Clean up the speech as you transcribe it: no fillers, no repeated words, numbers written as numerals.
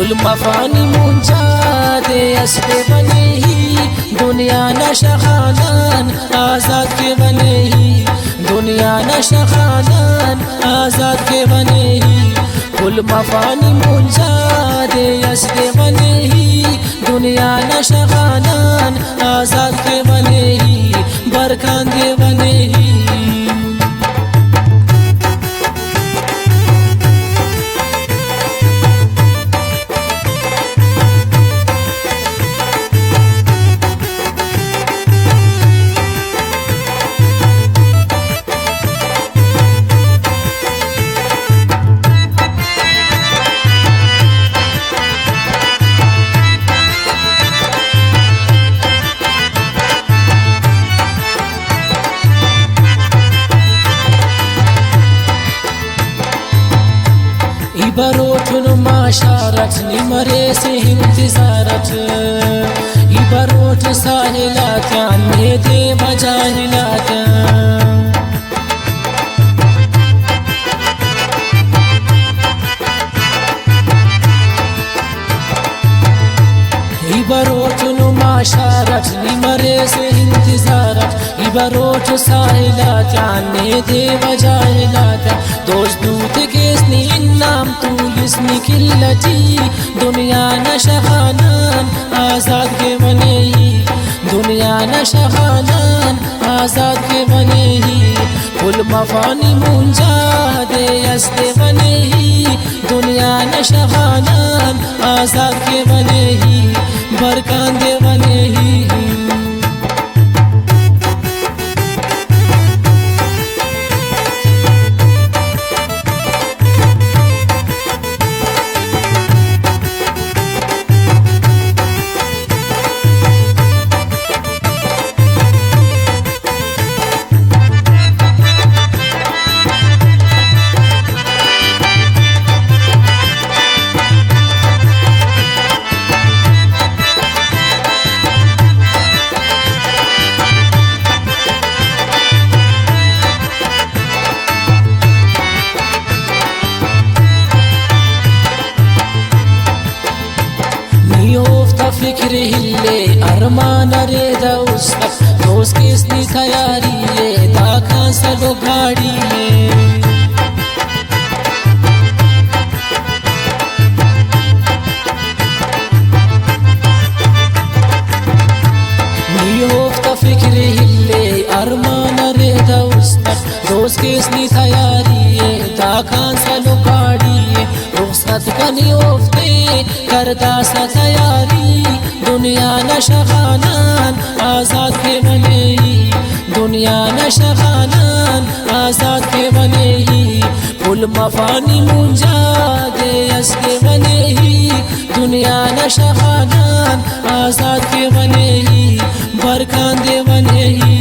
कुल मफानी मुंजा दे असले बने ही दुनिया नशा खानान आजाद के बने ही दुनिया नशा खानान आजाद के बने ही कुल मफानी मुंजा दे असले बने ही दुनिया नशा खानान आजाद के बने ही बरखान के बने ही इबरोटुन माशारत निमरे से इंतजारत इबरोट साहिलात में दे बजाहिलात इबरोटुन माशारत निमरे से इंतजारत इबरोट साहिलात में दे बजाहिलात दोस्त दूत के नाम तू इसमें किल्लती दुनिया नशा खानान आजाद के बने ही दुनिया नशा खानान आजाद के बने ही कुल मफानी मुंजा दे असले बने ही दुनिया नशा खानान आजाद के बने ही बरकान दे बने ही फिक्र हिले अरमान रे दोस्त दोस्त किसनी तैयारी है दाखा सलो गाड़ी है फिक्र हिले अरमान रे दोस्त दोस्त किसनी तैयारी है दाखा सलो गाड़ी है रुखसत कनी ओफ्ते करदा सा तैयारी दुनिया नशा खानान आजाद के बने ही दुनिया नशा खानान आजाद के बने ही कुल मफानी मुंजा दे असले बने ही दुनिया नशा खानान आजाद के बने ही बरखान दे बने ही